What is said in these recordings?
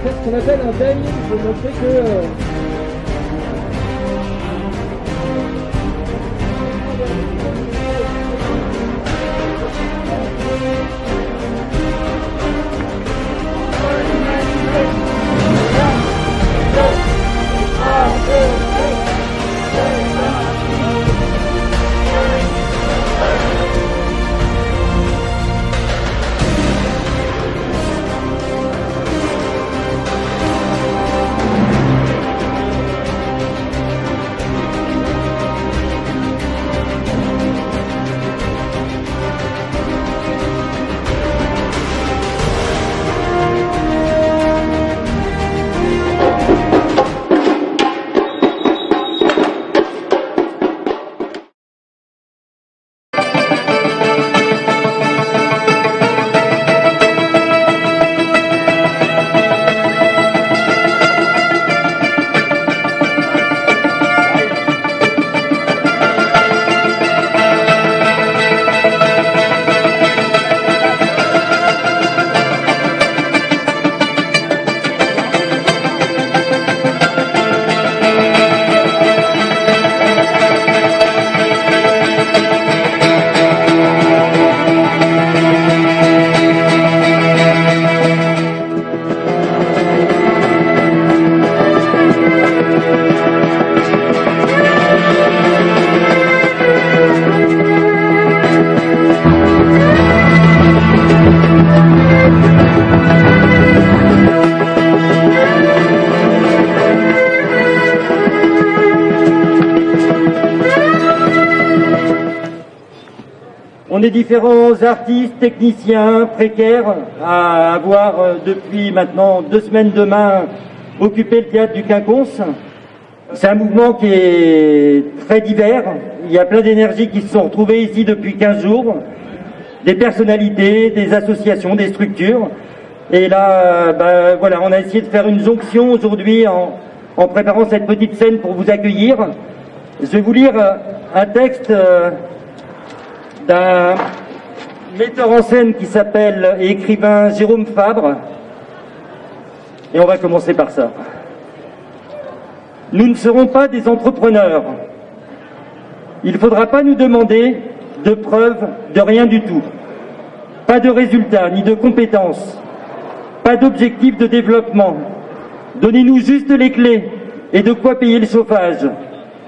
faire ce qu'on appelle un baigne pour montrer que On est différents artistes, techniciens, précaires, à avoir depuis maintenant 2 semaines de main occupé le théâtre du Quinconce. C'est un mouvement qui est très divers. Il y a plein d'énergies qui se sont retrouvées ici depuis 15 jours. Des personnalités, des associations, des structures. Et là, voilà, on a essayé de faire une jonction aujourd'hui en préparant cette petite scène pour vous accueillir. Je vais vous lire un texte d'un metteur en scène qui s'appelle et écrivain Jérôme Fabre. Et on va commencer par ça. Nous ne serons pas des entrepreneurs. Il ne faudra pas nous demander de preuves de rien du tout. Pas de résultats ni de compétences. Pas d'objectif de développement. Donnez-nous juste les clés et de quoi payer le chauffage.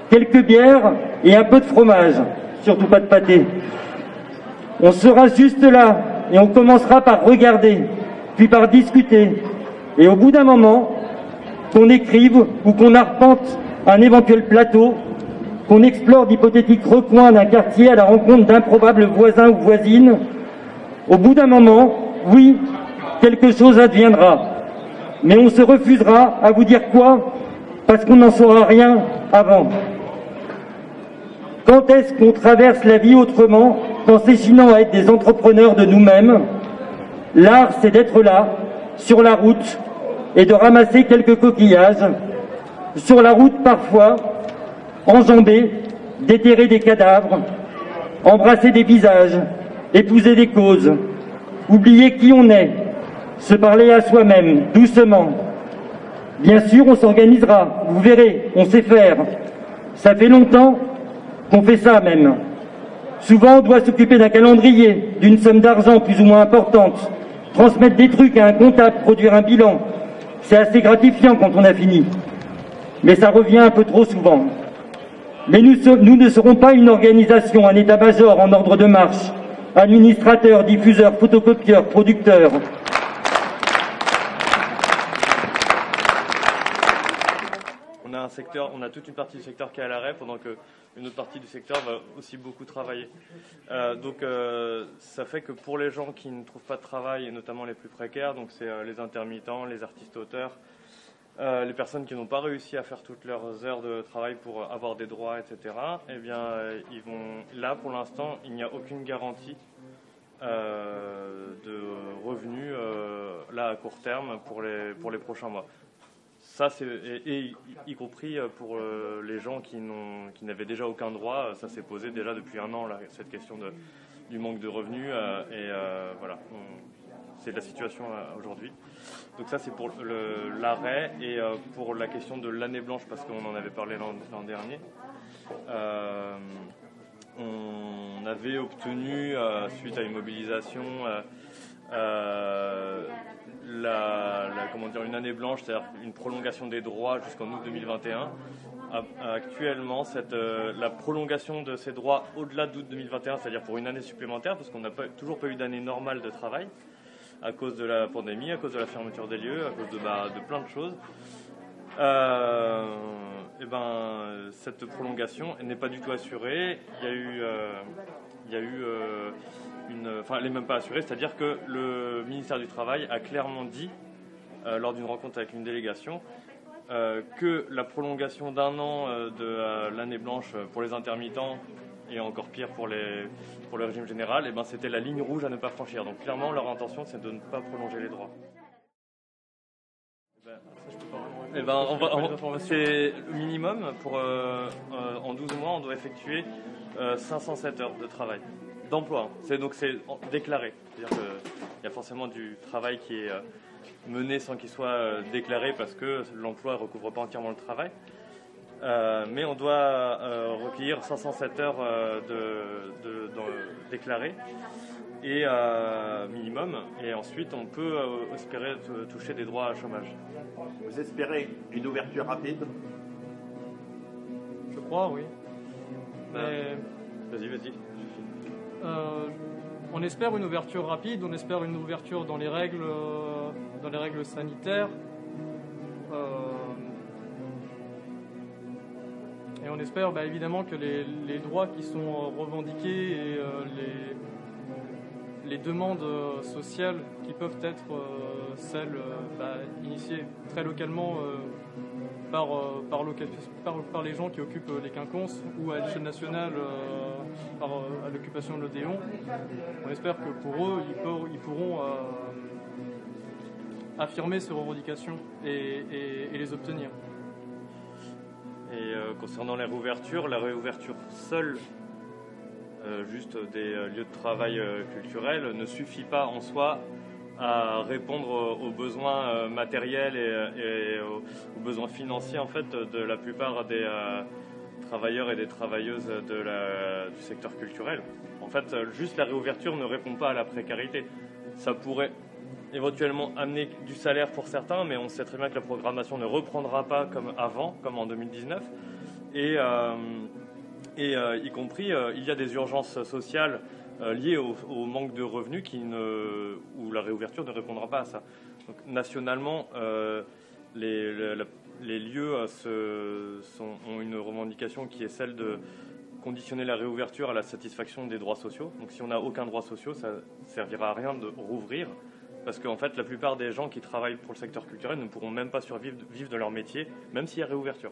Quelques bières et un peu de fromage. Surtout pas de pâté. On sera juste là et on commencera par regarder, puis par discuter. Et au bout d'un moment, qu'on écrive ou qu'on arpente un éventuel plateau, qu'on explore d'hypothétiques recoins d'un quartier à la rencontre d'improbables voisins ou voisines, au bout d'un moment, oui, quelque chose adviendra. Mais on se refusera à vous dire quoi, parce qu'on n'en saura rien avant. Quand est-ce qu'on traverse la vie autrement qu'en s'échinant à être des entrepreneurs de nous-mêmes? L'art, c'est d'être là, sur la route, et de ramasser quelques coquillages. Sur la route, parfois, enjamber, déterrer des cadavres, embrasser des visages, épouser des causes, oublier qui on est, se parler à soi-même, doucement. Bien sûr, on s'organisera, vous verrez, on sait faire. Ça fait longtemps qu'on fait ça même. Souvent, on doit s'occuper d'un calendrier, d'une somme d'argent plus ou moins importante, transmettre des trucs à un comptable, produire un bilan. C'est assez gratifiant quand on a fini. Mais ça revient un peu trop souvent. Mais nous ne serons pas une organisation, un état-major en ordre de marche, administrateurs, diffuseurs, photocopieurs, producteurs. On a toute une partie du secteur qui est à l'arrêt, pendant qu'une autre partie du secteur va aussi beaucoup travailler. Donc ça fait que pour les gens qui ne trouvent pas de travail, et notamment les plus précaires, donc c'est les intermittents, les artistes auteurs, les personnes qui n'ont pas réussi à faire toutes leurs heures de travail pour avoir des droits, etc., eh bien, là, pour l'instant, il n'y a aucune garantie de revenus là à court terme pour les prochains mois. Ça, y compris pour les gens qui n'avaient déjà aucun droit, ça s'est posé déjà depuis 1 an, là, cette question du manque de revenus. Voilà, c'est la situation aujourd'hui. Donc ça, c'est pour l'arrêt. Et pour la question de l'année blanche, parce qu'on en avait parlé l'an dernier, on avait obtenu, suite à une mobilisation, une année blanche, c'est-à-dire une prolongation des droits jusqu'en août 2021. Actuellement, la prolongation de ces droits au-delà d'août 2021, c'est-à-dire pour une année supplémentaire, parce qu'on n'a toujours pas eu d'année normale de travail, à cause de la pandémie, à cause de la fermeture des lieux, à cause de plein de choses. Cette prolongation n'est pas du tout assurée. Elle n'est même pas assurée, c'est-à-dire que le ministère du Travail a clairement dit, lors d'une rencontre avec une délégation, que la prolongation d'1 an de l'année blanche pour les intermittents, et encore pire pour le régime général, c'était la ligne rouge à ne pas franchir. Donc clairement, leur intention, c'est de ne pas prolonger les droits. C'est le minimum. En 12 mois, on doit effectuer 507 heures de travail, d'emploi. C'est déclaré. C'est-à-dire qu'il y a forcément du travail qui est mené sans qu'il soit déclaré, parce que l'emploi ne recouvre pas entièrement le travail. Mais on doit recueillir 507 heures déclarées, et minimum, et ensuite on peut espérer toucher des droits à chômage. Vous espérez une ouverture rapide? Je crois, oui. Vas-y. On espère une ouverture rapide, on espère une ouverture dans les règles sanitaires. Et on espère évidemment que les droits qui sont revendiqués et les demandes sociales qui peuvent être celles initiées très localement par les gens qui occupent les quinconces, ou à l'échelle nationale à l'occupation de l'Odéon. On espère que pour eux, ils pourront affirmer ces revendications et les obtenir. Et concernant la réouverture seule, juste des lieux de travail culturels, ne suffit pas en soi à répondre aux besoins matériels et aux besoins financiers de la plupart des travailleurs et des travailleuses du secteur culturel. En fait, juste la réouverture ne répond pas à la précarité. Ça pourrait éventuellement amener du salaire pour certains, mais on sait très bien que la programmation ne reprendra pas comme avant, comme en 2019. Et y compris, il y a des urgences sociales liées au manque de revenus où la réouverture ne répondra pas à ça. Donc, nationalement, les lieux ont une revendication qui est celle de conditionner la réouverture à la satisfaction des droits sociaux. Donc si on n'a aucun droit social, ça ne servira à rien de rouvrir, parce qu'en fait, la plupart des gens qui travaillent pour le secteur culturel ne pourront même pas vivre de leur métier, même s'il y a réouverture.